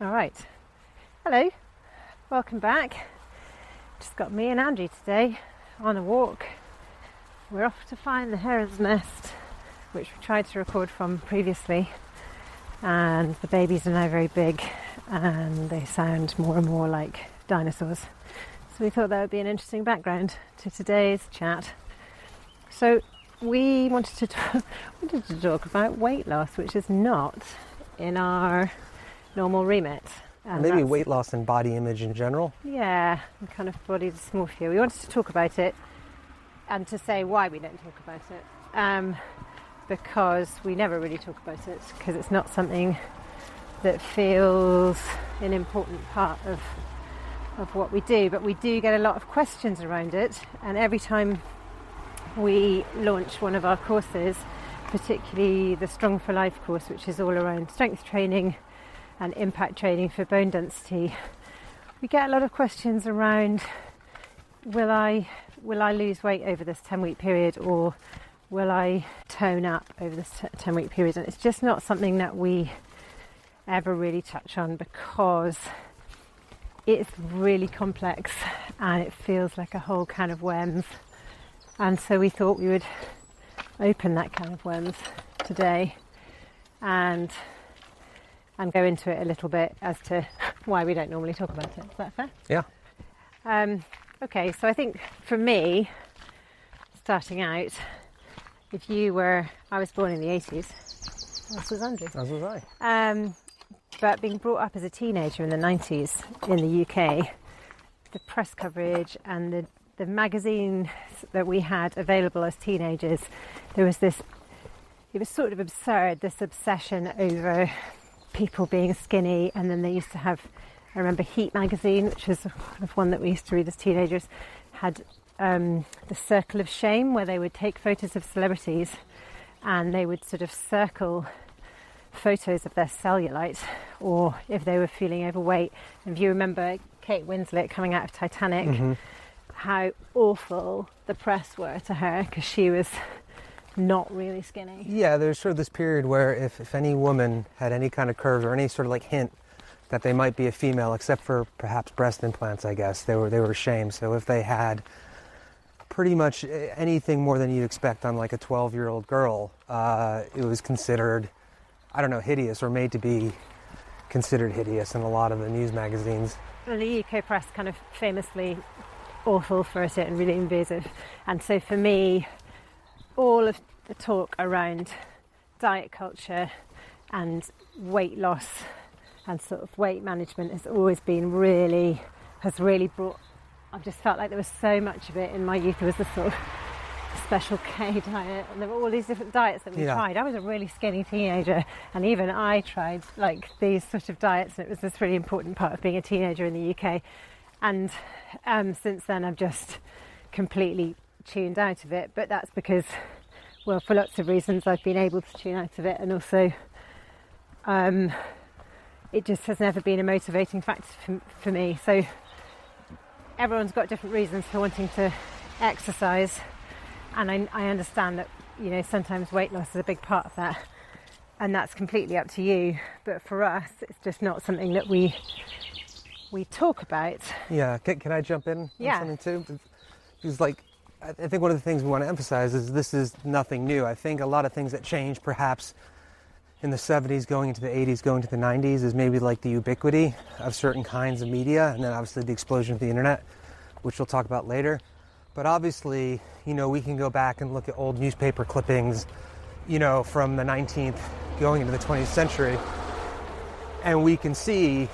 All right. Hello. Welcome back. Just got me and Andy today on a walk. We're off to find the heron's nest, which we tried to record from previously. And the babies are now very big and they sound more and more like dinosaurs. So we thought that would be an interesting background to today's chat. So we wanted to talk about weight loss, which is not in our normal remit. And maybe weight loss and body image in general. Yeah, and kind of body dysmorphia. We wanted to talk about it and to say why we don't talk about it. Because we never really talk about it, because it's not something that feels an important part of what we do. But we do get a lot of questions around it, and every time we launch one of our courses, particularly the Strong for Life course, which is all around strength training and impact training for bone density, we get a lot of questions around, will I lose weight over this 10-week period, or will I tone up over this 10-week period? And it's just not something that we ever really touch on, because it's really complex and it feels like a whole can of worms. And so we thought we would open that can of worms today and go into it a little bit as to why we don't normally talk about it. Is that fair? Yeah. Okay, so I think for me, starting out, I was born in the 80s. This was Andrew. As was I. But being brought up as a teenager in the 90s in the UK, the press coverage and the magazines that we had available as teenagers, it was sort of absurd, this obsession over people being skinny. And then they used to have, I remember Heat magazine, which was kind of one that we used to read as teenagers, had the circle of shame, where they would take photos of celebrities and they would sort of circle photos of their cellulite, or if they were feeling overweight. And if you remember Kate Winslet coming out of Titanic, mm-hmm. how awful the press were to her, because she was not really skinny. Yeah, there's sort of this period where if any woman had any kind of curves or any sort of like hint that they might be a female, except for perhaps breast implants, I guess, they were shamed. So if they had pretty much anything more than you'd expect on like a 12-year-old girl, it was considered, I don't know, hideous, or made to be considered hideous in a lot of the news magazines. And the UK press kind of famously awful for it and really invasive. And so for me, all of the talk around diet culture and weight loss and sort of weight management has always been has really brought, I've just felt like there was so much of it in my youth. There was the sort of Special K diet, and there were all these different diets that we tried. I was a really skinny teenager, and even I tried like these sort of diets, and it was this really important part of being a teenager in the UK. And since then I've just completely tuned out of it, but that's because, well, for lots of reasons I've been able to tune out of it, and also it just has never been a motivating factor for me. So everyone's got different reasons for wanting to exercise, and I understand that, you know, sometimes weight loss is a big part of that, and that's completely up to you. But for us, it's just not something that we talk about. Yeah, can I jump in on something too? Because like, I think one of the things we want to emphasize is this is nothing new. I think a lot of things that changed perhaps in the 70s going into the 80s, going to the 90s is maybe like the ubiquity of certain kinds of media, and then obviously the explosion of the internet, which we'll talk about later. But obviously, you know, we can go back and look at old newspaper clippings, you know, from the 19th going into the 20th century, and we can see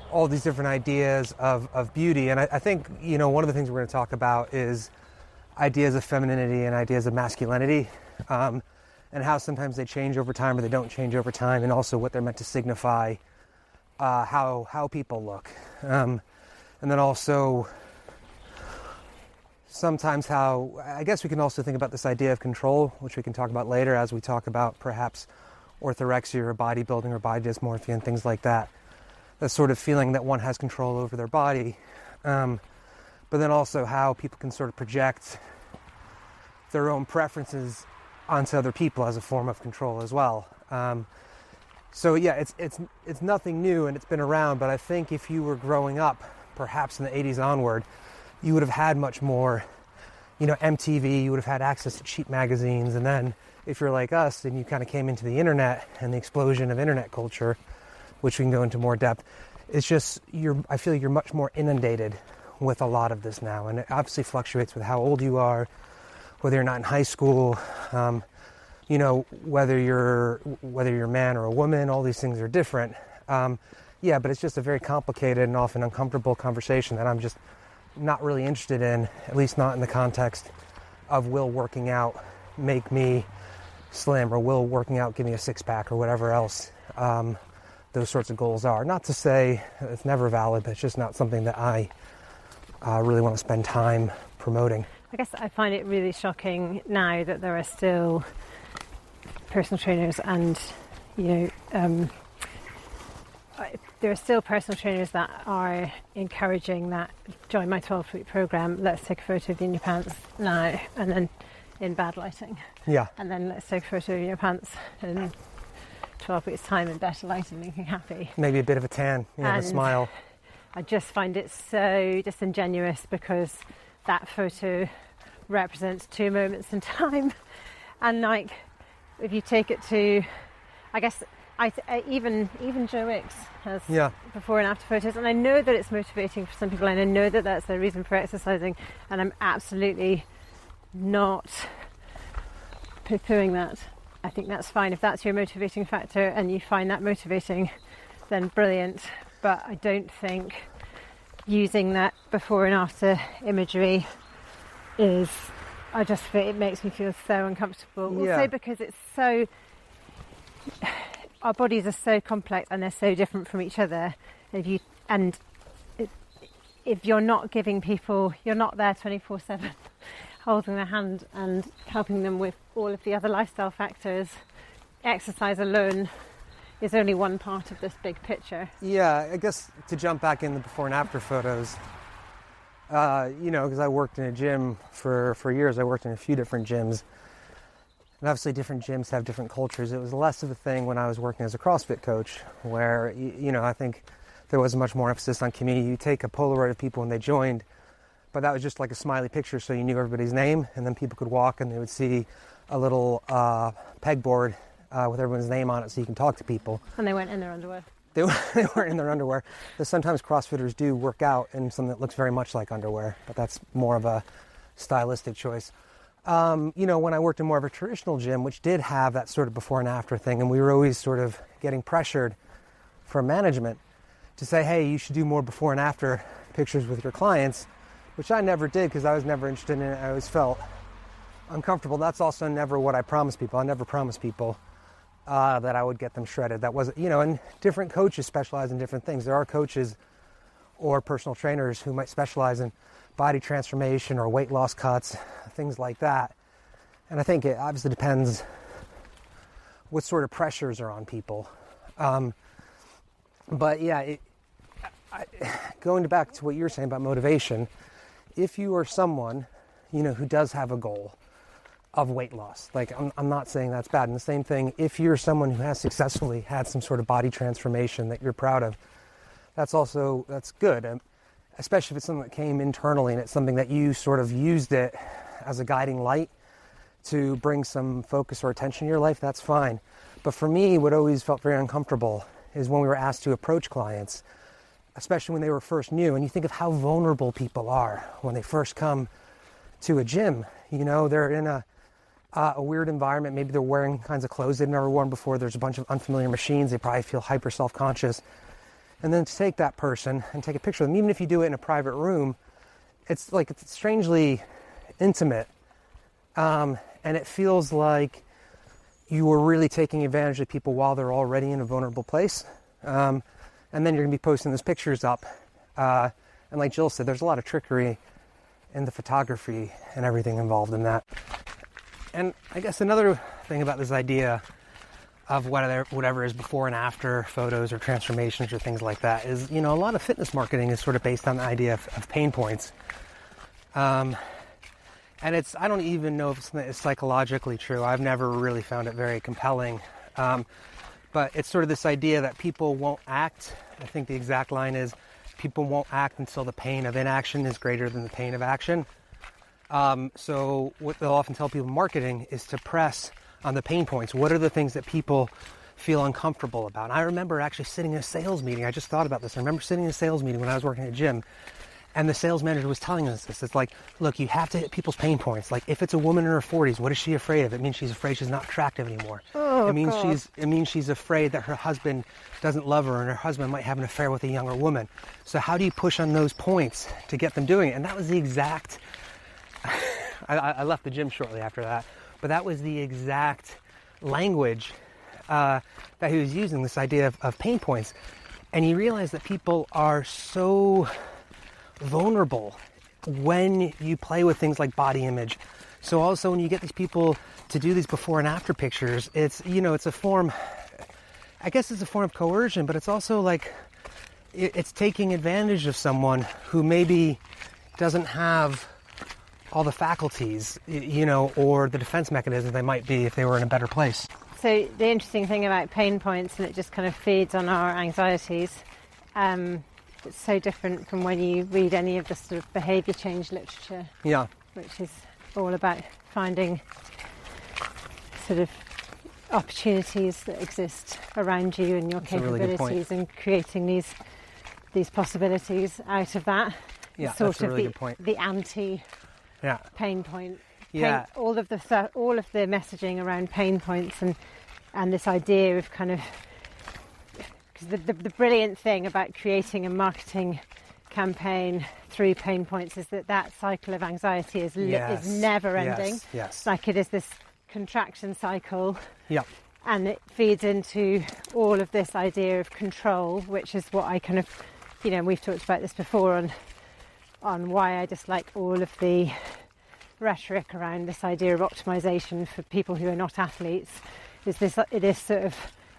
all these different ideas of beauty. And I think, you know, one of the things we're going to talk about is ideas of femininity and ideas of masculinity, and how sometimes they change over time or they don't change over time, and also what they're meant to signify, how people look. And then also sometimes how, I guess we can also think about this idea of control, which we can talk about later as we talk about perhaps orthorexia or bodybuilding or body dysmorphia and things like that. That sort of feeling that one has control over their body. But then also how people can sort of project their own preferences onto other people as a form of control as well. So yeah, it's nothing new and it's been around, but I think if you were growing up, perhaps in the 80s onward, you would have had much more, MTV, you would have had access to cheap magazines, and then if you're like us, then you kind of came into the internet and the explosion of internet culture, which we can go into more depth. It's just, I feel you're much more inundated with a lot of this now, and it obviously fluctuates with how old you are, whether you're not in high school, whether you're a man or a woman. All these things are different. But it's just a very complicated and often uncomfortable conversation that I'm just not really interested in, at least not in the context of will working out make me slim, or will working out give me a six-pack, or whatever else those sorts of goals are. Not to say it's never valid, but it's just not something that I really want to spend time promoting. I guess I find it really shocking now that there are still personal trainers and, there are still personal trainers that are encouraging that, join my 12-week program, let's take a photo of you in your pants now, and then in bad lighting. Yeah. And then let's take a photo of your pants in 12 weeks' time in better lighting, looking happy. Maybe a bit of a tan, a smile. I just find it so disingenuous, because that photo represents two moments in time. And like, if you take it to, I guess, even Joe Wicks has before and after photos, and I know that it's motivating for some people, and I know that that's their reason for exercising, and I'm absolutely not poo-pooing that. I think that's fine. If that's your motivating factor and you find that motivating, then brilliant. But I don't think using that before and after imagery it makes me feel so uncomfortable. Also because it's so, our bodies are so complex and they're so different from each other. If you're not giving people, you're not there 24/7 holding their hand and helping them with all of the other lifestyle factors, exercise alone is only one part of this big picture. Yeah, I guess to jump back in the before and after photos, because I worked in a gym for years. I worked in a few different gyms. And obviously different gyms have different cultures. It was less of a thing when I was working as a CrossFit coach, where, I think there was much more emphasis on community. You take a Polaroid of people when they joined, but that was just like a smiley picture, so you knew everybody's name, and then people could walk and they would see a little pegboard with everyone's name on it, so you can talk to people. And they weren't in their underwear. They weren't in their underwear. But sometimes CrossFitters do work out in something that looks very much like underwear, but that's more of a stylistic choice. When I worked in more of a traditional gym, which did have that sort of before and after thing, and we were always sort of getting pressured from management to say, hey, you should do more before and after pictures with your clients, which I never did because I was never interested in it. I always felt uncomfortable. That's also never what I promised people. I never promised people that I would get them shredded. That wasn't, and different coaches specialize in different things. There are coaches or personal trainers who might specialize in body transformation or weight loss cuts, things like that. And I think it obviously depends what sort of pressures are on people. Going back to what you were saying about motivation, if you are someone, who does have a goal of weight loss, like I'm not saying that's bad. And the same thing, if you're someone who has successfully had some sort of body transformation that you're proud of, that's good. Especially if it's something that came internally and it's something that you sort of used it as a guiding light to bring some focus or attention in your life, that's fine. But for me, what always felt very uncomfortable is when we were asked to approach clients, especially when they were first new, and you think of how vulnerable people are when they first come to a gym. They're in a weird environment. Maybe they're wearing kinds of clothes they've never worn before. There's a bunch of unfamiliar machines. They probably feel hyper self-conscious. And then to take that person and take a picture of them, even if you do it in a private room, it's strangely intimate. And it feels like you were really taking advantage of people while they're already in a vulnerable place. And then you're going to be posting those pictures up. And like Gill said, there's a lot of trickery in the photography and everything involved in that. And I guess another thing about this idea of whatever is before and after photos or transformations or things like that is, a lot of fitness marketing is sort of based on the idea of pain points. And I don't even know if it's psychologically true. I've never really found it very compelling. But it's sort of this idea that people won't act. I think the exact line is, people won't act until the pain of inaction is greater than the pain of action. So what they'll often tell people in marketing is to press on the pain points. What are the things that people feel uncomfortable about? And I remember actually sitting in a sales meeting. I just thought about this. I remember sitting in a sales meeting when I was working at a gym, and the sales manager was telling us this. It's like, look, you have to hit people's pain points. Like, if it's a woman in her 40s, what is she afraid of? It means she's afraid she's not attractive anymore. It means she's afraid that her husband doesn't love her, and her husband might have an affair with a younger woman. So how do you push on those points to get them doing it? And that was the exact I left the gym shortly after that, but that was the exact language that he was using, this idea of pain points. And he realized that people are so vulnerable when you play with things like body image. So also when you get these people to do these before and after pictures, it's, it's a form, I guess it's a form of coercion, but it's also like, it's taking advantage of someone who maybe doesn't have all the faculties, or the defense mechanisms they might be if they were in a better place. So the interesting thing about pain points, and it just kind of feeds on our anxieties, it's so different from when you read any of the sort of behaviour change literature. Yeah. Which is all about finding sort of opportunities that exist around you and your capabilities, and creating these possibilities out of that. Yeah, sort that's a really good point. The anti pain point. Yeah. All of the messaging around pain points and this idea of kind of, because the brilliant thing about creating a marketing campaign through pain points is that cycle of anxiety is never ending. Yes. Like, it is this contraction cycle. Yeah. And it feeds into all of this idea of control, which is what I kind of, we've talked about this before on why I dislike all of the rhetoric around this idea of optimization for people who are not athletes. It is sort of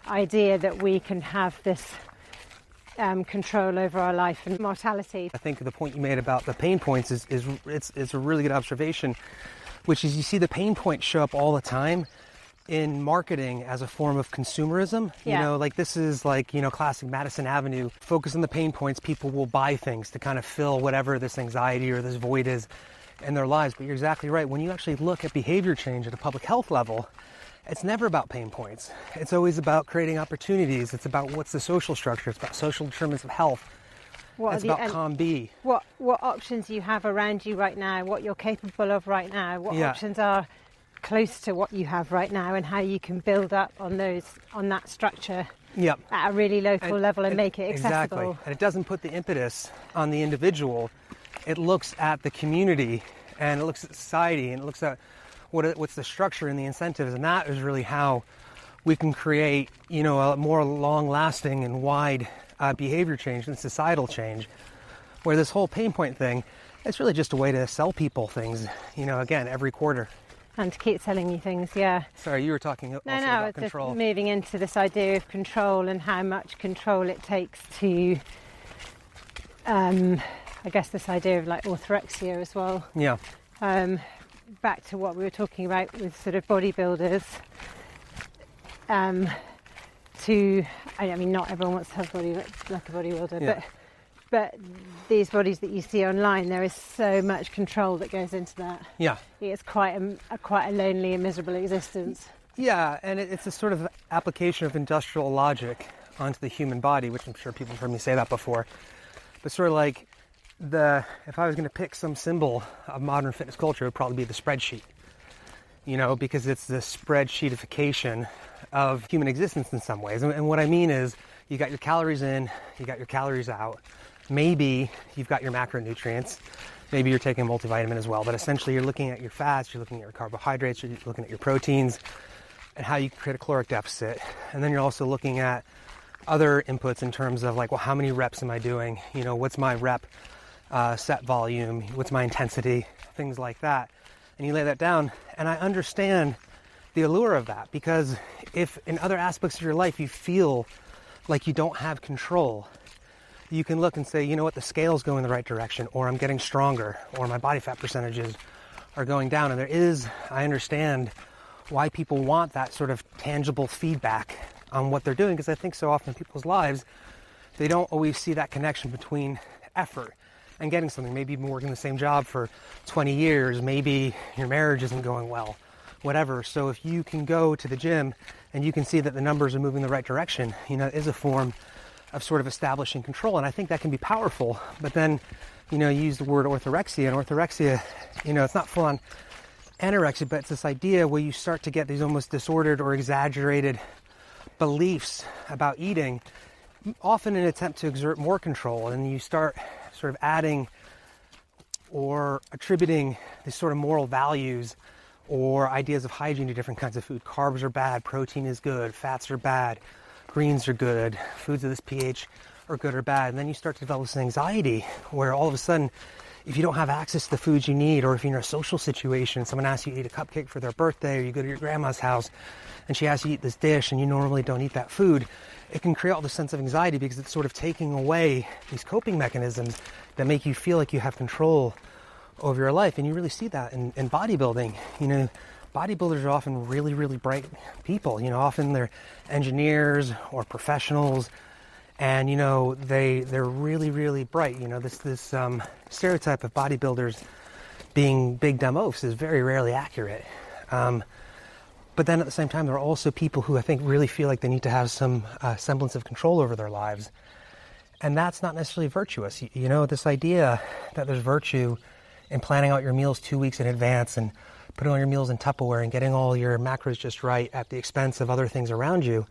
idea that we can have this control over our life and mortality. I think the point you made about the pain points is a really good observation, which is you see the pain points show up all the time in marketing as a form of consumerism. Like this is like, classic Madison Avenue, focus on the pain points, people will buy things to kind of fill whatever this anxiety or this void is in their lives. But you're exactly right. When you actually look at behavior change at a public health level, it's never about pain points. It's always about creating opportunities. It's about what's the social structure. It's about social determinants of health. It's about COM-B. What options you have around you right now, what you're capable of right now, what options are close to what you have right now, and how you can build up on that structure at a really local level and make it accessible. Exactly. And it doesn't put the impetus on the individual. It looks at the community, and it looks at society, and it looks at what's the structure and the incentives, and that is really how we can create, a more long-lasting and wide behavior change and societal change. Where this whole pain point thing, it's really just a way to sell people things, again, every quarter. And to keep selling you things, yeah. Sorry, you were talking also about control. Just moving into this idea of control and how much control it takes to, I guess this idea of like orthorexia as well. Yeah. Back to what we were talking about with sort of bodybuilders. Not everyone wants to have a body like a bodybuilder, but these bodies that you see online, there is so much control that goes into that. Yeah. It's quite a lonely and miserable existence. Yeah, and it's a sort of application of industrial logic onto the human body, which I'm sure people have heard me say that before. But sort of like if I was going to pick some symbol of modern fitness culture, it would probably be the spreadsheet. Because it's the spreadsheetification of human existence in some ways. And what I mean is, you got your calories in, you got your calories out. Maybe you've got your macronutrients. Maybe you're taking a multivitamin as well. But essentially, you're looking at your fats, you're looking at your carbohydrates, you're looking at your proteins, and how you can create a caloric deficit. And then you're also looking at other inputs in terms of like, well, how many reps am I doing? What's my rep set volume? What's my intensity? Things like that. And you lay that down, and I understand the allure of that, because if in other aspects of your life you feel like you don't have control, you can look and say, the scale's going in the right direction, or I'm getting stronger, or my body fat percentages are going down. And I understand why people want that sort of tangible feedback on what they're doing, because I think so often in people's lives, they don't always see that connection between effort and getting something. Maybe you've been working the same job for 20 years. Maybe your marriage isn't going well, whatever. So if you can go to the gym and you can see that the numbers are moving in the right direction, it is a form of sort of establishing control. And I think that can be powerful. But then, you use the word orthorexia, and orthorexia, it's not full on anorexia, but it's this idea where you start to get these almost disordered or exaggerated beliefs about eating, often in an attempt to exert more control, and you start sort of adding or attributing these sort of moral values or ideas of hygiene to different kinds of food. Carbs are bad, protein is good, fats are bad, greens are good, foods of this pH are good or bad. And then you start to develop this anxiety where all of a sudden, if you don't have access to the foods you need, or if you're in a social situation, someone asks you to eat a cupcake for their birthday, or you go to your grandma's house and she asks you to eat this dish and you normally don't eat that food, it can create all this sense of anxiety because it's sort of taking away these coping mechanisms that make you feel like you have control over your life. And you really see that in bodybuilding. Bodybuilders are often really, really bright people. Often they're engineers or professionals, and they're really, really bright. This stereotype of bodybuilders being big dumb oafs is very rarely accurate. But then at the same time, there are also people who I think really feel like they need to have some semblance of control over their lives. And that's not necessarily virtuous. This idea that there's virtue in planning out your meals 2 weeks in advance and putting all your meals in Tupperware and getting all your macros just right at the expense of other things around you,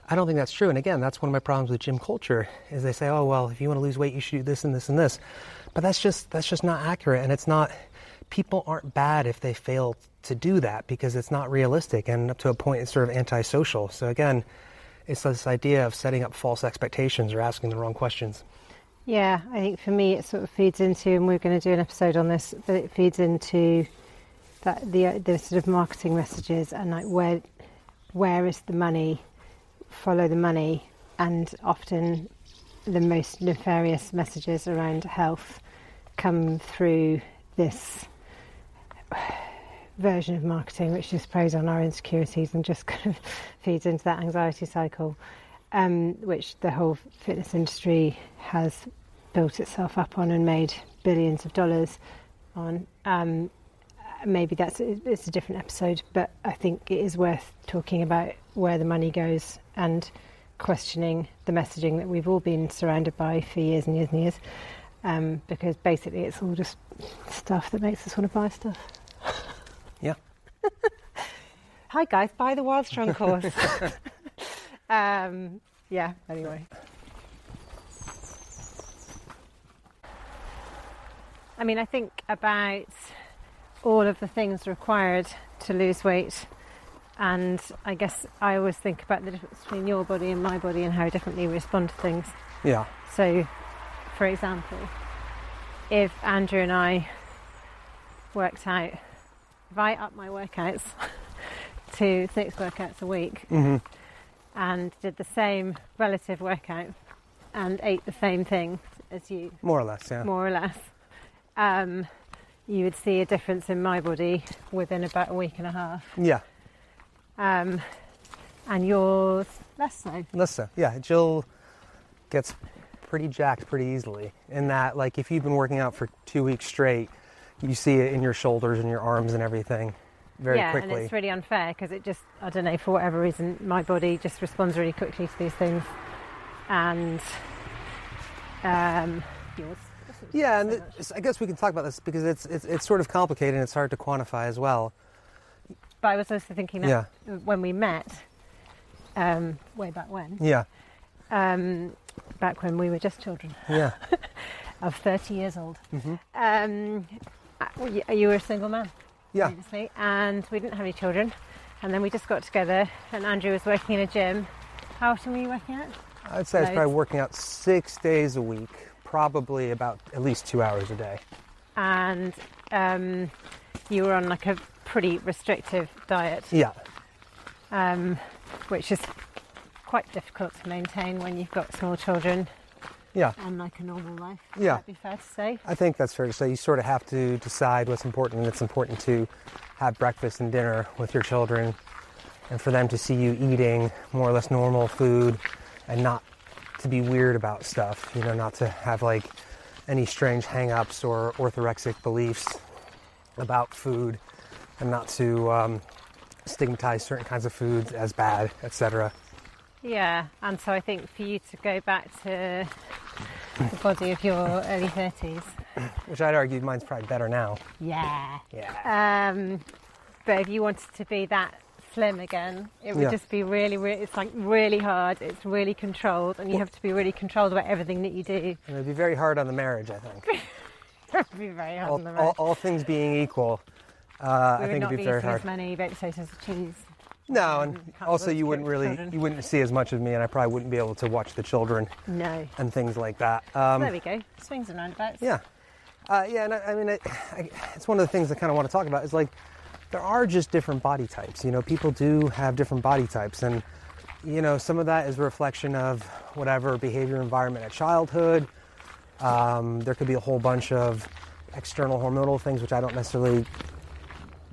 I don't think that's true. And again, that's one of my problems with gym culture, is they say, oh, well, if you want to lose weight, you should do this and this and this. But that's just not accurate. And it's not, people aren't bad if they fail to do that, because it's not realistic, and up to a point it's sort of antisocial. So again, it's this idea of setting up false expectations or asking the wrong questions. Yeah, I think for me it sort of feeds into, and we're going to do an episode on this, but it feeds into that the sort of marketing messages, and like where is the money, follow the money. And often the most nefarious messages around health come through this version of marketing which just preys on our insecurities and just kind of feeds into that anxiety cycle, which the whole fitness industry has built itself up on and made billions of dollars on. Maybe it's a different episode, but I think it is worth talking about where the money goes and questioning the messaging that we've all been surrounded by for years and years and years, because basically it's all just stuff that makes us want to buy stuff. Yeah. Hi guys, buy the Wild Strong course. Yeah, anyway. I mean, I think about all of the things required to lose weight, and I guess I always think about the difference between your body and my body and how differently we respond to things. Yeah. So, for example, if Andrew and I worked out, if I upped my workouts to 6 workouts a week, mm-hmm. and did the same relative workout and ate the same thing as you, more or less, you would see a difference in my body within about a week and a half. Yeah. And yours less so. Less so, yeah. Gill gets pretty jacked pretty easily, in that, like, if you've been working out for 2 weeks straight, you see it in your shoulders and your arms and everything very quickly. Yeah, and it's really unfair because it just, I don't know, for whatever reason, my body just responds really quickly to these things. And yours. Yeah, and I guess we can talk about this because it's sort of complicated and it's hard to quantify as well. But I was also thinking that when we met, way back when. Yeah. Back when we were just children. Yeah. Of 30 years old. Mm-hmm. You were a single man. Yeah. Previously, and we didn't have any children. And then we just got together, and Andrew was working in a gym. How often were you working out? I'd say I was probably working out 6 days a week, probably about at least 2 hours a day. And you were on like a pretty restrictive diet. Yeah. Which is quite difficult to maintain when you've got small children. Yeah. And like a normal life. Yeah. Would that be fair to say? I think that's fair to say. You sort of have to decide what's important, and it's important to have breakfast and dinner with your children and for them to see you eating more or less normal food and not to be weird about stuff, not to have like any strange hang-ups or orthorexic beliefs about food, and not to stigmatize certain kinds of foods as bad, etc. Yeah, and so I think for you to go back to the body of your early 30s, which I'd argue mine's probably better now. Yeah. Yeah. But if you wanted to be that slim again, it would just be really, it's like really hard, it's really controlled, and you have to be really controlled about everything that you do. And it'd be very hard on the marriage, I think. It would be very hard on the marriage. All things being equal, I think it'd be very hard. As many baked potatoes and cheese. No, and also you wouldn't see as much of me, and I probably wouldn't be able to watch the children. No. And things like that. There we go. Swings and roundabouts. Yeah. And I mean, it's one of the things I kind of want to talk about is like, there are just different body types. People do have different body types, and some of that is a reflection of whatever behavior environment at childhood. There could be a whole bunch of external hormonal things, which I don't necessarily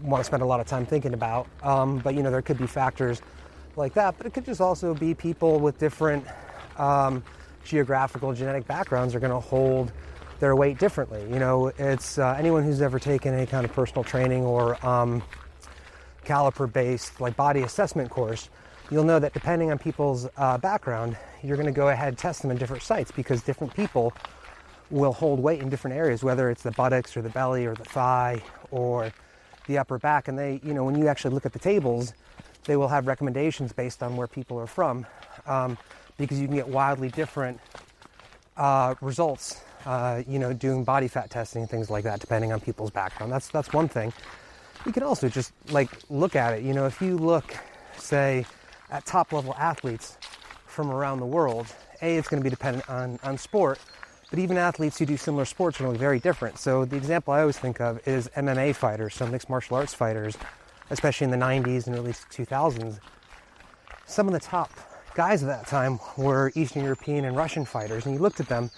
want to spend a lot of time thinking about. But there could be factors like that. But it could just also be people with different geographical, genetic backgrounds are going to hold their weight differently. It's anyone who's ever taken any kind of personal training or caliper-based like body assessment course, you'll know that depending on people's background, you're going to go ahead and test them in different sites, because different people will hold weight in different areas, whether it's the buttocks or the belly or the thigh or the upper back. And they, when you actually look at the tables, they will have recommendations based on where people are from, because you can get wildly different results, doing body fat testing and things like that, depending on people's background. That's one thing. You can also just like look at it. If you look, say, at top level athletes from around the world, it's going to be dependent on sport, but even athletes who do similar sports are going to be very different. So the example I always think of is MMA fighters, so mixed martial arts fighters, especially in the 90s and early 2000s. Some of the top guys at that time were Eastern European and Russian fighters, and you looked at them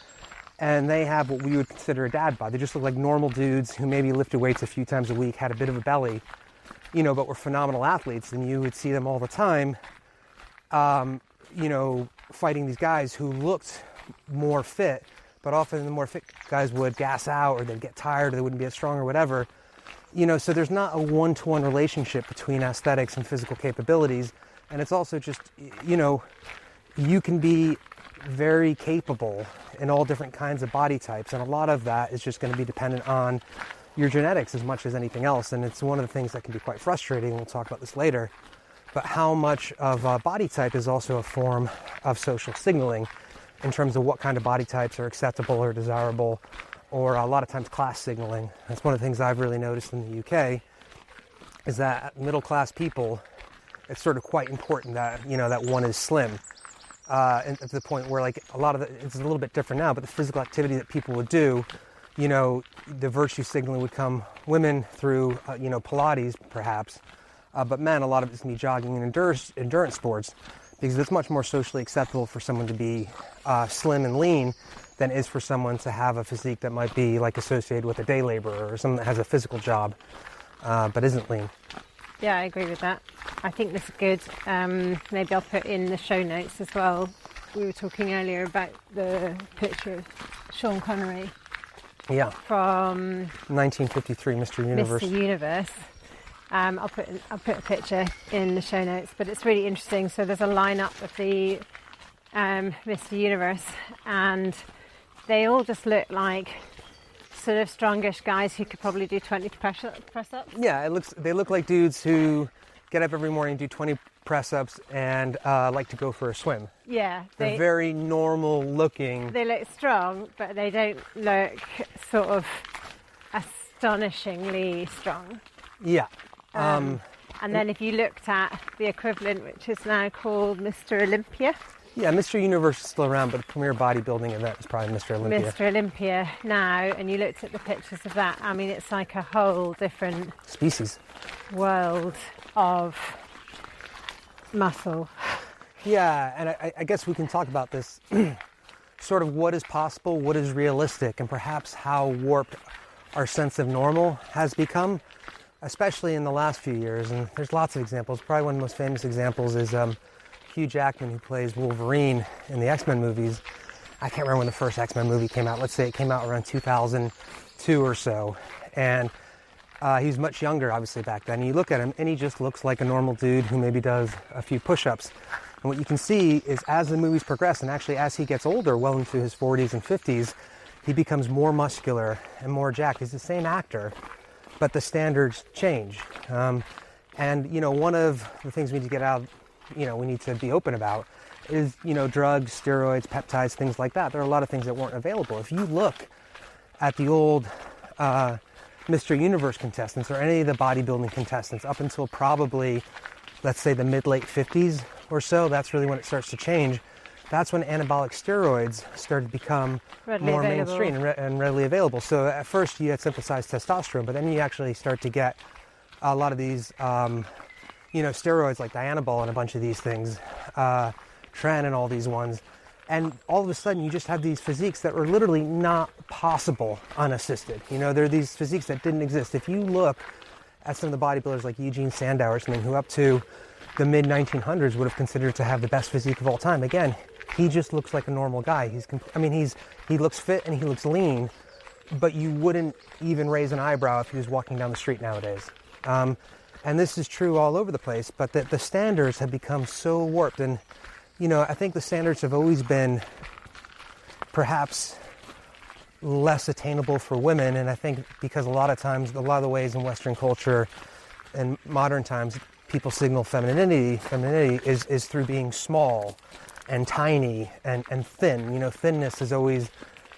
and they have what we would consider a dad bod. They just look like normal dudes who maybe lifted weights a few times a week, had a bit of a belly, but were phenomenal athletes. And you would see them all the time, fighting these guys who looked more fit, but often the more fit guys would gas out, or they'd get tired, or they wouldn't be as strong or whatever. So there's not a one-to-one relationship between aesthetics and physical capabilities. And it's also just, you can be very capable in all different kinds of body types, and a lot of that is just going to be dependent on your genetics as much as anything else. And it's one of the things that can be quite frustrating, we'll talk about this later, but how much of a body type is also a form of social signaling in terms of what kind of body types are acceptable or desirable, or a lot of times class signaling. That's one of the things I've really noticed in the UK, is that middle class people, it's sort of quite important that, that one is slim. And to the point where, like, a lot of it's a little bit different now, but the physical activity that people would do, the virtue signaling would come women through, Pilates perhaps, but men, a lot of it's going to be jogging and endurance sports, because it's much more socially acceptable for someone to be slim and lean than it is for someone to have a physique that might be like associated with a day laborer or someone that has a physical job but isn't lean. Yeah, I agree with that. I think this is good. Maybe I'll put in the show notes as well. We were talking earlier about the picture of Sean Connery. Yeah. From 1953, Mr. Universe. Mr. Universe. I'll put a picture in the show notes, but it's really interesting. So there's a lineup of the Mr. Universe, and they all just look like sort of strongish guys who could probably do 20 press-ups. Yeah, they look like dudes who get up every morning, do 20 press-ups, and like to go for a swim. Yeah. They're very normal looking. They look strong, but they don't look sort of astonishingly strong. Yeah. And then if you looked at the equivalent, which is now called Mr. Olympia. Yeah, Mr. Universe is still around, but the premier bodybuilding event is probably Mr. Olympia. Mr. Olympia now, and you looked at the pictures of that. I mean, it's like a whole different species world of muscle. Yeah, and I guess we can talk about this, sort of what is possible, what is realistic, and perhaps how warped our sense of normal has become. especially in the last few years, and there's lots of examples. Probably one of the most famous examples is Hugh Jackman, who plays Wolverine in the X-Men movies. I can't remember when the first X-Men movie came out. Let's say it came out around 2002 or so. And he was much younger, obviously, back then. And you look at him, and he just looks like a normal dude who maybe does a few push-ups. And what you can see is as the movies progress, and actually as he gets older, well into his 40s and 50s, he becomes more muscular and more jacked. He's the same actor, but the standards change. And, you know, one of the things we need to get out, you know, we need to be open about is, you know, drugs, steroids, peptides, things like that. There are a lot of things that weren't available. If you look at the old Mr. Universe contestants or any of the bodybuilding contestants up until probably, let's say, the mid-late 50s or so, that's really when it starts to change. That's when anabolic steroids started to become more mainstream and readily available. So at first you had synthesized testosterone, but then you actually start to get a lot of these, you know, steroids like Dianabol and a bunch of these things, Tren and all these ones. And all of a sudden you just have these physiques that were literally not possible unassisted. You know, they're these physiques that didn't exist. If you look at some of the bodybuilders like Eugene Sandow or something, who up to the mid-1900s would have considered to have the best physique of all time. Again, he just looks like a normal guy. He looks fit and he looks lean, but you wouldn't even raise an eyebrow if he was walking down the street nowadays. And this is true all over the place, but the standards have become so warped. And, you know, I think the standards have always been perhaps less attainable for women. And I think because a lot of the ways in Western culture and modern times, people signal femininity is through being small and tiny and thin. You know, thinness has always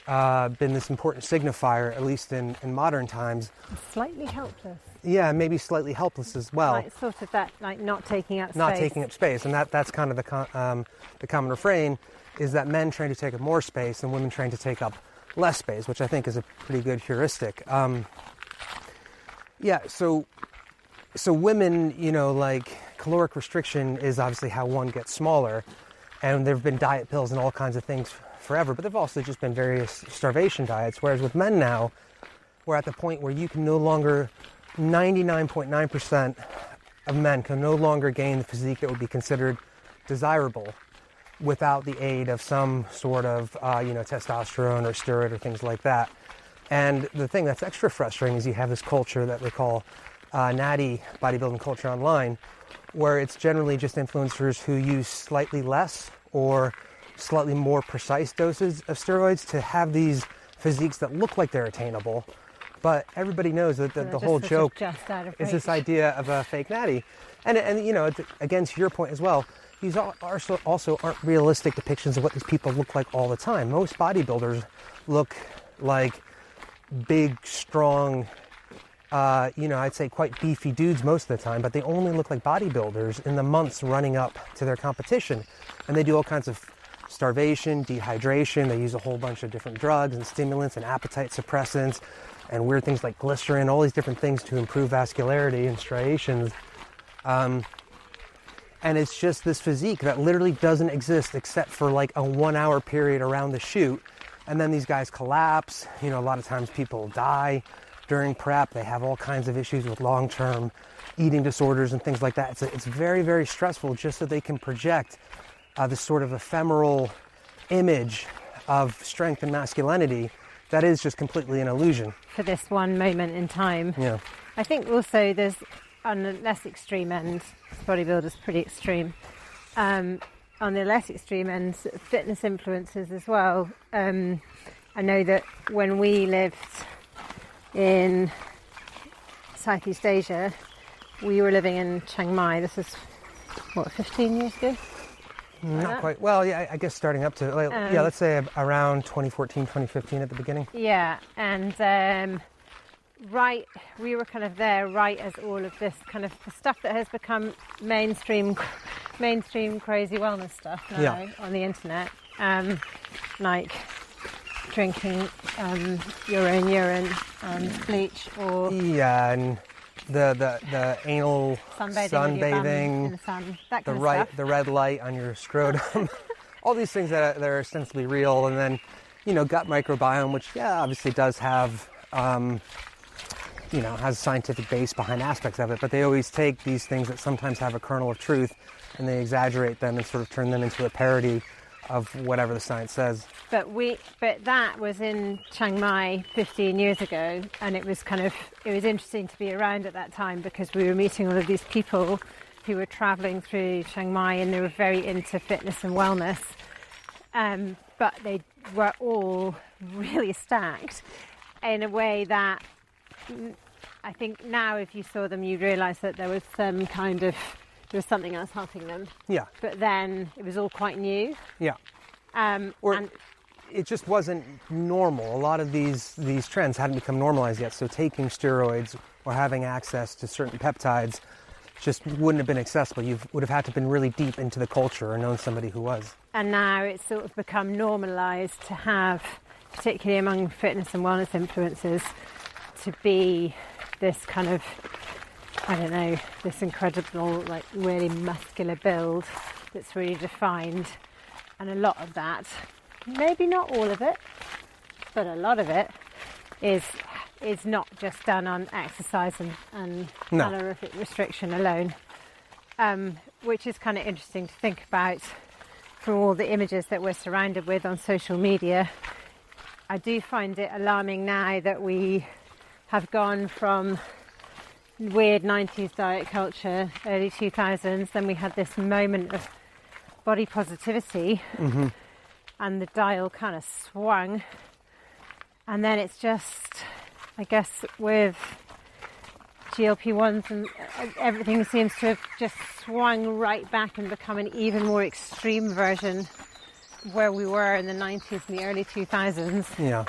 been this important signifier, at least in modern times. Slightly helpless. Yeah, maybe slightly helpless as well. Like sort of that, like not taking up space. Not taking up space, and that's kind of the common refrain, is that men trying to take up more space and women trying to take up less space, which I think is a pretty good heuristic. So women, you know, like caloric restriction is obviously how one gets smaller, and there have been diet pills and all kinds of things forever, but there have also just been various starvation diets, whereas with men now, we're at the point where you can no longer, 99.9% of men can no longer gain the physique that would be considered desirable without the aid of some sort of, testosterone or steroid or things like that. And the thing that's extra frustrating is you have this culture that they call natty bodybuilding culture online, where it's generally just influencers who use slightly less or slightly more precise doses of steroids to have these physiques that look like they're attainable. But everybody knows that the whole joke is this idea of a fake natty. And you know, again, to your point as well, these also aren't realistic depictions of what these people look like all the time. Most bodybuilders look like big, strong, I'd say quite beefy dudes most of the time, but they only look like bodybuilders in the months running up to their competition. And they do all kinds of starvation, dehydration. They use a whole bunch of different drugs and stimulants and appetite suppressants and weird things like glycerin, all these different things to improve vascularity and striations. And it's just this physique that literally doesn't exist except for like a 1 hour period around the shoot. And then these guys collapse. You know, a lot of times people die during prep. They have all kinds of issues with long-term eating disorders and things like that. It's very, very stressful just so they can project this sort of ephemeral image of strength and masculinity that is just completely an illusion. For this one moment in time. Yeah. I think also there's, on the less extreme end, bodybuilders pretty extreme. On the less extreme end, fitness influencers as well. I know that when we lived in Southeast Asia, we were living in Chiang Mai. This is, 15 years ago? Not quite. Well, yeah, I guess starting up to, let's say around 2014, 2015 at the beginning. Yeah, and we were kind of there right as all of this kind of the stuff that has become mainstream crazy wellness stuff now on the internet, like drinking your own urine and bleach, or and the anal sunbathing in the sun, that the kind of stuff. The red light on your scrotum, all these things that are ostensibly real, and then gut microbiome, which obviously does have has a scientific base behind aspects of it, but they always take these things that sometimes have a kernel of truth and they exaggerate them and sort of turn them into a parody of whatever the science says. But that was in Chiang Mai 15 years ago, and it was interesting to be around at that time because we were meeting all of these people who were travelling through Chiang Mai and they were very into fitness and wellness, but they were all really stacked in a way that I think now if you saw them you'd realise that there was something else helping them. Yeah. But then it was all quite new. Yeah. It just wasn't normal. A lot of these trends hadn't become normalized yet, so taking steroids or having access to certain peptides just wouldn't have been accessible. You would have had to have been really deep into the culture or known somebody who was. And now it's sort of become normalised to have, particularly among fitness and wellness influencers, to be this kind of, I don't know, this incredible, like really muscular build that's really defined. And a lot of that, maybe not all of it, but a lot of it is not just done on exercise and calorific restriction alone, which is kind of interesting to think about from all the images that we're surrounded with on social media. I do find it alarming now that we have gone from weird 90s diet culture, early 2000s, then we had this moment of body positivity, and the dial kind of swung, and then it's just, I guess, with GLP-1s and everything seems to have just swung right back and become an even more extreme version of where we were in the 90s and the early 2000s. Yeah.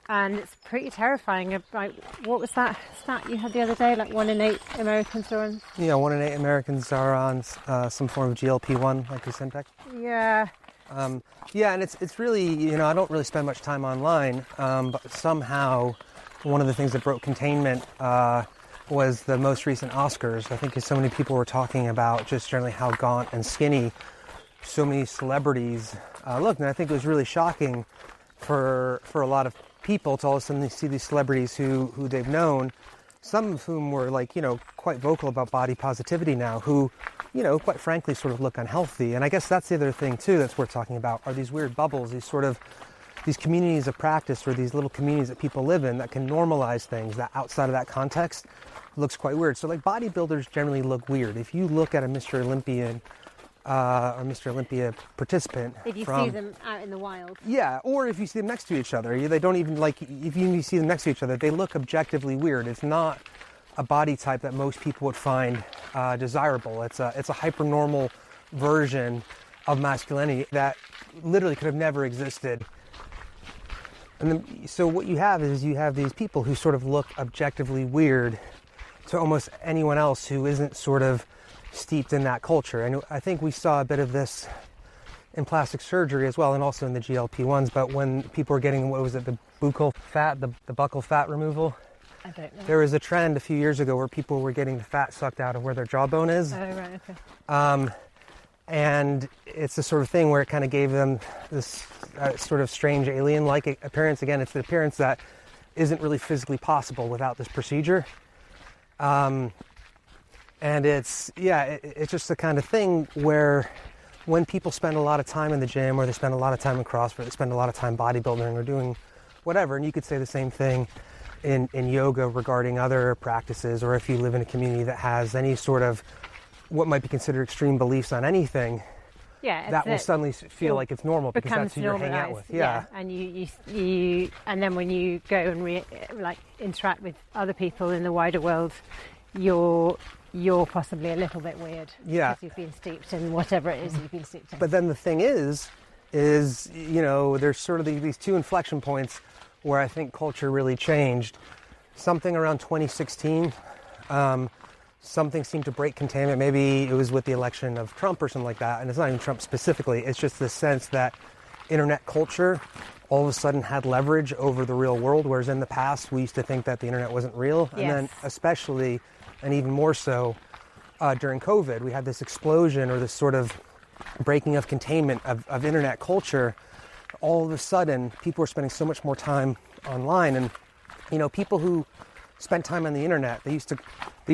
And it's pretty terrifying. About, what was that stat you had the other day? Like 1 in 8 Americans are on? Yeah, 1 in 8 Americans are on some form of GLP-1, like Ozempic. Yeah. And it's really, I don't really spend much time online, but somehow one of the things that broke containment was the most recent Oscars. I think so many people were talking about just generally how gaunt and skinny so many celebrities looked. And I think it was really shocking for a lot of people to all of a sudden see these celebrities who they've known, some of whom were quite vocal about body positivity now, who, quite frankly sort of look unhealthy. And I guess that's the other thing too that's worth talking about, are these weird bubbles, these communities of practice, or these little communities that people live in that can normalize things that outside of that context looks quite weird. So like bodybuilders generally look weird. If you look at a Mr. Olympian or Mr. Olympia participant. If you see them out in the wild. Yeah, or if you see them next to each other. They don't even, if you see them next to each other, they look objectively weird. It's not a body type that most people would find desirable. It's a hypernormal version of masculinity that literally could have never existed. And then, so what you have is these people who sort of look objectively weird to almost anyone else who isn't sort of steeped in that culture. And I think we saw a bit of this in plastic surgery as well, and also in the GLP-1s, but when people were getting, the buccal fat, the buccal fat removal? I don't know. There was a trend a few years ago where people were getting the fat sucked out of where their jawbone is. Oh, right, okay. And it's the sort of thing where it kind of gave them this sort of strange alien-like appearance. Again, it's the appearance that isn't really physically possible without this procedure. And it's just the kind of thing where when people spend a lot of time in the gym, or they spend a lot of time in CrossFit, they spend a lot of time bodybuilding or doing whatever, and you could say the same thing in yoga regarding other practices, or if you live in a community that has any sort of what might be considered extreme beliefs on anything, that will suddenly feel like it's normal because that's who you're hanging out with. Yeah. And you and then when you go and interact with other people in the wider world, you're possibly a little bit weird. Yeah. Because you've been steeped in whatever it is you've been steeped in. But then the thing is there's sort of these two inflection points where I think culture really changed. Something around 2016, something seemed to break containment. Maybe it was with the election of Trump or something like that. And it's not even Trump specifically. It's just the sense that internet culture all of a sudden had leverage over the real world, whereas in the past we used to think that the internet wasn't real. Yes. And then especially, and even more so, during COVID, we had this explosion or this sort of breaking of containment of internet culture. All of a sudden, people were spending so much more time online. And, people who spent time on the internet. They used to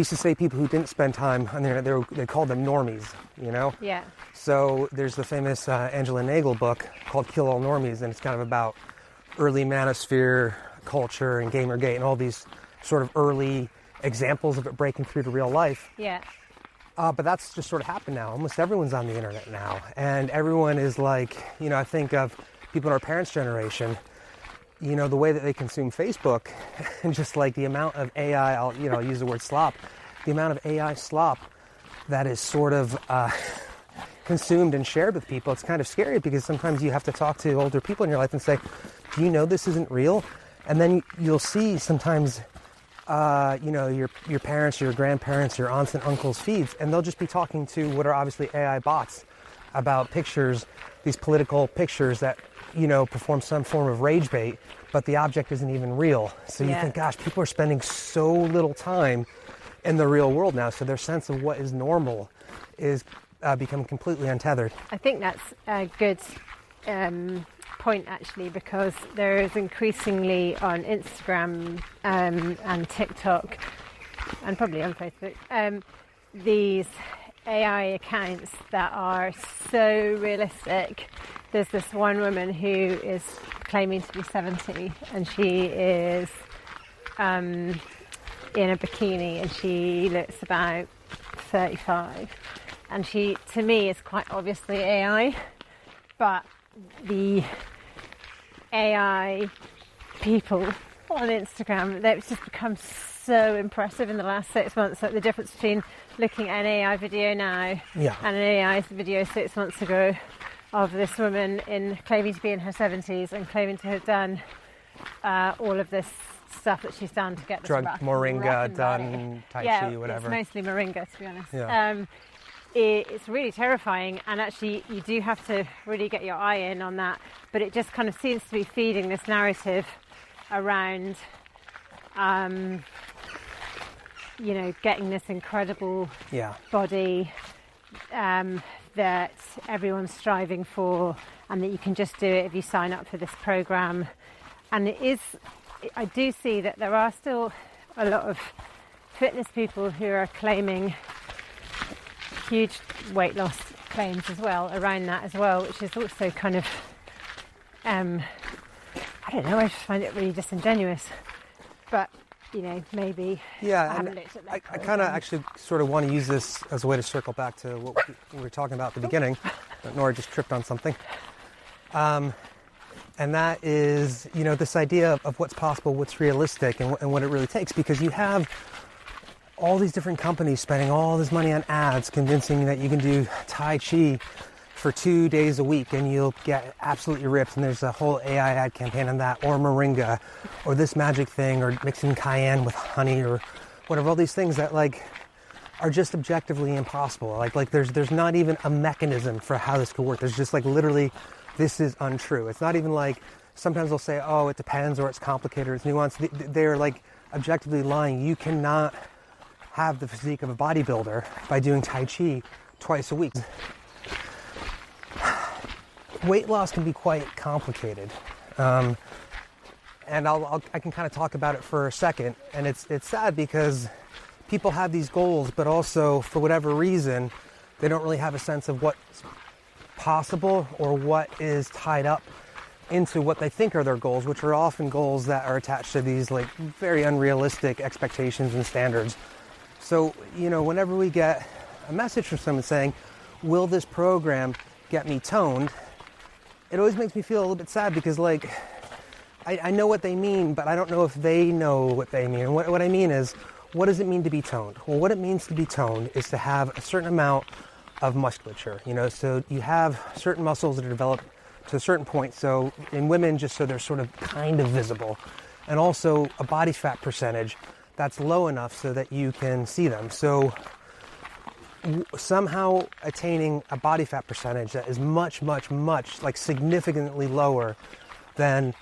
say people who didn't spend time on the internet, they called them normies, you know? Yeah. So there's the famous Angela Nagle book called Kill All Normies, and it's kind of about early manosphere culture and Gamergate and all these sort of early examples of it breaking through to real life. Yeah. But that's just sort of happened now. Almost everyone's on the internet now. And everyone is like, you know, I think of people in our parents' generation, you know, the way that they consume Facebook and just like the amount of AI, I'll use the word slop, the amount of AI slop that is sort of consumed and shared with people. It's kind of scary because sometimes you have to talk to older people in your life and say, do you know this isn't real? And then you'll see sometimes your parents, your grandparents, your aunts and uncles' feeds, and they'll just be talking to what are obviously AI bots about pictures, these political pictures that, you know, perform some form of rage bait, but the object isn't even real. So you think, gosh, people are spending so little time in the real world now, so their sense of what is normal is becoming completely untethered. I think that's a good point, actually, because there is increasingly on Instagram and TikTok and probably on Facebook these AI accounts that are so realistic. There's this one woman who is claiming to be 70 and she is in a bikini and she looks about 35, and she, to me, is quite obviously AI, but the AI people on Instagram, they've just become so impressive in the last 6 months. Like the difference between looking at an AI video now and an AI video 6 months ago of this woman claiming to be in her 70s and claiming to have done all of this stuff that she's done to get this drug moringa done, tai chi, whatever. It's mostly moringa, to be honest. Yeah. It's really terrifying, and actually you do have to really get your eye in on that, but it just kind of seems to be feeding this narrative around getting this incredible body that everyone's striving for, and that you can just do it if you sign up for this program. And I do see that there are still a lot of fitness people who are claiming huge weight loss claims as well around that as well, which is also kind of I don't know, I just find it really disingenuous, but you know, maybe I haven't looked at that. I kind of actually sort of want to use this as a way to circle back to what we were talking about at the beginning, but Nora just tripped on something, and that is, you know, this idea of what's possible, what's realistic, and what it really takes, because you have all these different companies spending all this money on ads convincing you that you can do Tai Chi for 2 days a week and you'll get absolutely ripped, and there's a whole AI ad campaign on that, or moringa, or this magic thing, or mixing cayenne with honey, or whatever, all these things that like are just objectively impossible. Like there's not even a mechanism for how this could work. There's just like literally, this is untrue. It's not even like, sometimes they'll say, oh, it depends, or it's complicated, or it's nuanced. They're like objectively lying. You cannot have the physique of a bodybuilder by doing Tai Chi twice a week. Weight loss can be quite complicated, and I can kind of talk about it for a second. And it's sad because people have these goals, but also for whatever reason, they don't really have a sense of what's possible or what is tied up into what they think are their goals, which are often goals that are attached to these like very unrealistic expectations and standards. So, you know, whenever we get a message from someone saying, will this program get me toned? It always makes me feel a little bit sad because, like, I know what they mean, but I don't know if they know what they mean. And what I mean is, what does it mean to be toned? Well, what it means to be toned is to have a certain amount of musculature, you know, so you have certain muscles that are developed to a certain point. So in women, just so they're sort of kind of visible, and also a body fat percentage that's low enough so that you can see them. So somehow attaining a body fat percentage that is much, much, much, like significantly lower than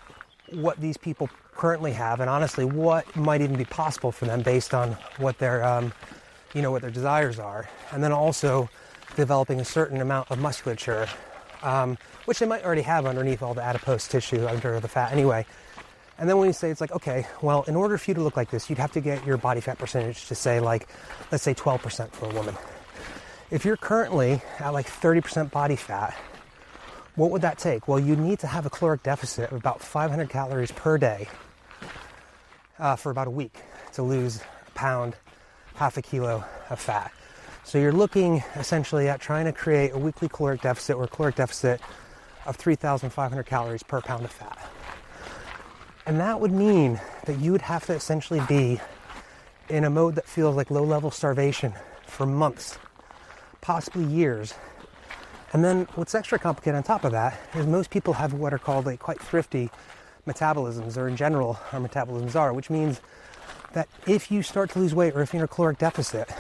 what these people currently have, and honestly what might even be possible for them based on what their what their desires are, and then also developing a certain amount of musculature, which they might already have underneath all the adipose tissue under the fat anyway. And then when you say, it's like, okay, well, in order for you to look like this, you'd have to get your body fat percentage to say, like, let's say 12% for a woman. If you're currently at like 30% body fat, what would that take? Well, you need to have a caloric deficit of about 500 calories per day for about a week to lose a pound, half a kilo of fat. So you're looking essentially at trying to create a weekly caloric deficit or a caloric deficit of 3,500 calories per pound of fat. And that would mean that you would have to essentially be in a mode that feels like low-level starvation for months, possibly years. And then what's extra complicated on top of that is most people have what are called like quite thrifty metabolisms, or in general our metabolisms are, which means that if you start to lose weight or if you're in a caloric deficit,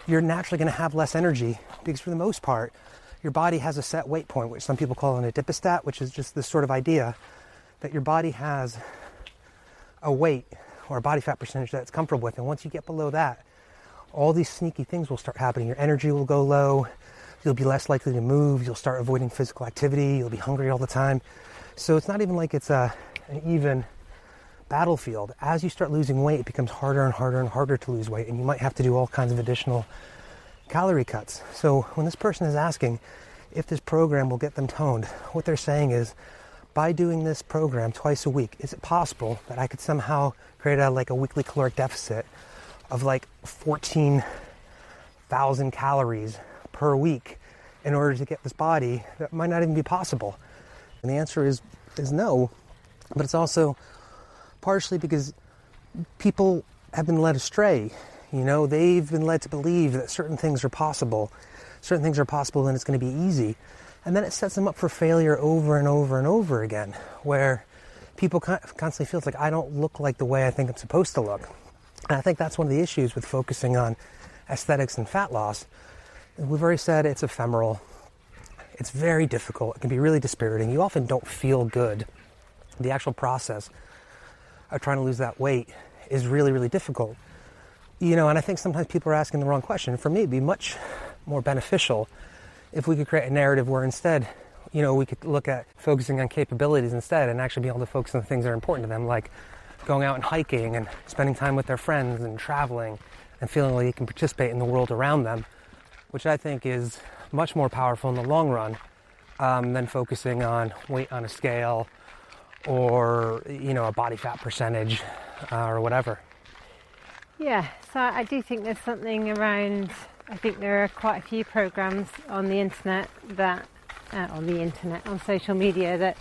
you're naturally going to have less energy because for the most part, your body has a set weight point, which some people call an adipostat, which is just this sort of idea that your body has a weight or a body fat percentage that it's comfortable with. And once you get below that, all these sneaky things will start happening. Your energy will go low. You'll be less likely to move. You'll start avoiding physical activity. You'll be hungry all the time. So it's not even like it's an even battlefield. As you start losing weight, it becomes harder and harder and harder to lose weight. And you might have to do all kinds of additional calorie cuts. So when this person is asking if this program will get them toned, what they're saying is, by doing this program twice a week, is it possible that I could somehow create a weekly caloric deficit of like 14,000 calories per week in order to get this body? That might not even be possible. And the answer is no, but it's also partially because people have been led astray. You know, they've been led to believe that certain things are possible and it's going to be easy. And then it sets them up for failure over and over and over again, where people constantly feel like, I don't look like the way I think I'm supposed to look. And I think that's one of the issues with focusing on aesthetics and fat loss. We've already said it's ephemeral. It's very difficult. It can be really dispiriting. You often don't feel good. The actual process of trying to lose that weight is really, really difficult. You know, and I think sometimes people are asking the wrong question. For me, it'd be much more beneficial if we could create a narrative where instead, you know, we could look at focusing on capabilities instead and actually be able to focus on the things that are important to them, like going out and hiking and spending time with their friends and traveling and feeling like you can participate in the world around them, which I think is much more powerful in the long run than focusing on weight on a scale or, you know, a body fat percentage or whatever. Yeah, so I do think there's something around, I think there are quite a few programs on the internet on social media that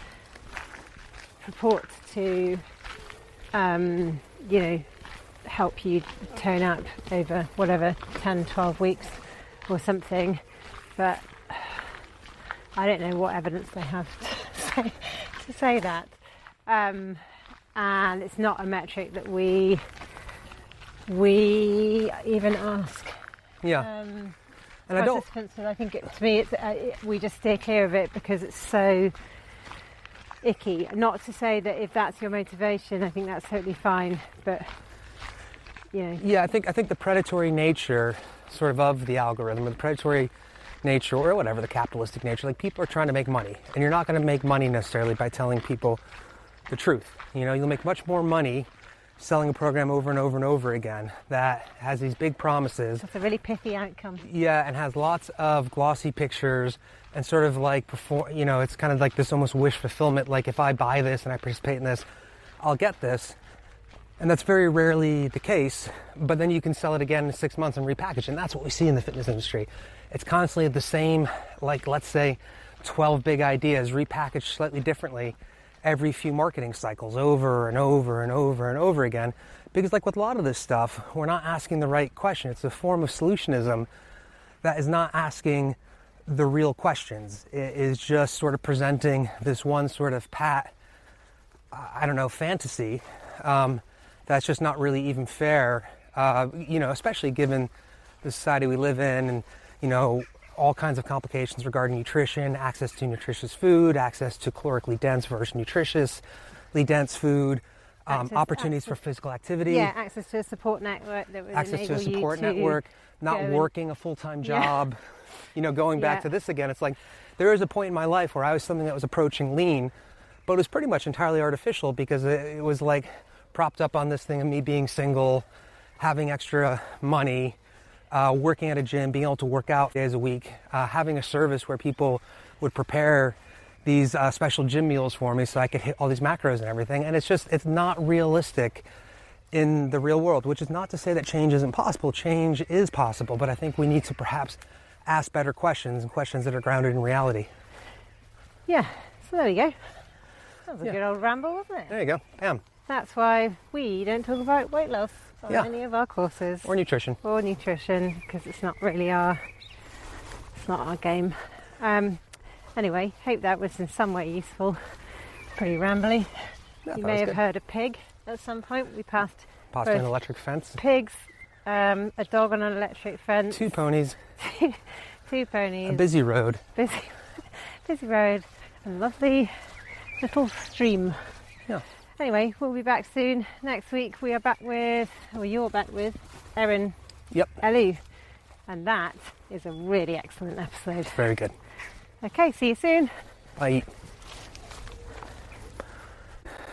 purport to, help you tone up over whatever, 10, 12 weeks or something. But I don't know what evidence they have to say that. And it's not a metric that we even ask. Yeah. And participants, I think to me, we just steer clear of it because it's so icky. Not to say that if that's your motivation, I think that's totally fine. But you know. Yeah, I think the predatory nature, sort of the algorithm, or the predatory nature, or whatever, the capitalistic nature. Like, people are trying to make money, and you're not going to make money necessarily by telling people the truth. You know, you'll make much more money selling a program over and over and over again that has these big promises. That's a really pithy outcome. Yeah, and has lots of glossy pictures and sort of like it's kind of like this almost wish fulfillment. Like, if I buy this and I participate in this, I'll get this. And that's very rarely the case, but then you can sell it again in 6 months and repackage. And that's what we see in the fitness industry. It's constantly the same, like, let's say 12 big ideas repackaged slightly differently every few marketing cycles, over and over and over and over again. Because, like with a lot of this stuff, we're not asking the right question. It's a form of solutionism that is not asking the real questions. It is just sort of presenting this one sort of pat, fantasy that's just not really even fair, especially given the society we live in, and, all kinds of complications regarding nutrition, access to nutritious food, access to calorically dense versus nutritiously dense food, opportunities for physical activity. Yeah, access to a support network that would enable not working a full-time job. Yeah. Going back to this again, it's like, there is a point in my life where I was something that was approaching lean, but it was pretty much entirely artificial because it was like propped up on this thing of me being single, having extra money, working at a gym, being able to work out days a week, having a service where people would prepare these special gym meals for me so I could hit all these macros and everything. And it's not realistic in the real world, which is not to say that change isn't possible. Change is possible, but I think we need to perhaps ask better questions and questions that are grounded in reality. Yeah, so there we go. That was a good old ramble, wasn't it? There you go. Bam. That's why we don't talk about weight loss on any of our courses. Or nutrition. Because it's not really our game. Anyway, hope that was in some way useful. Pretty rambly. Yeah, you may have heard a pig at some point. We passed an electric fence. Pigs, a dog on an electric fence. 2 ponies. 2 ponies. A busy road. Busy road. A lovely little stream. Yeah. Anyway, we'll be back soon. Next week we are back with, or you're back with, Erin. Yep. Elu. And that is a really excellent episode. Very good. Okay, see you soon. Bye.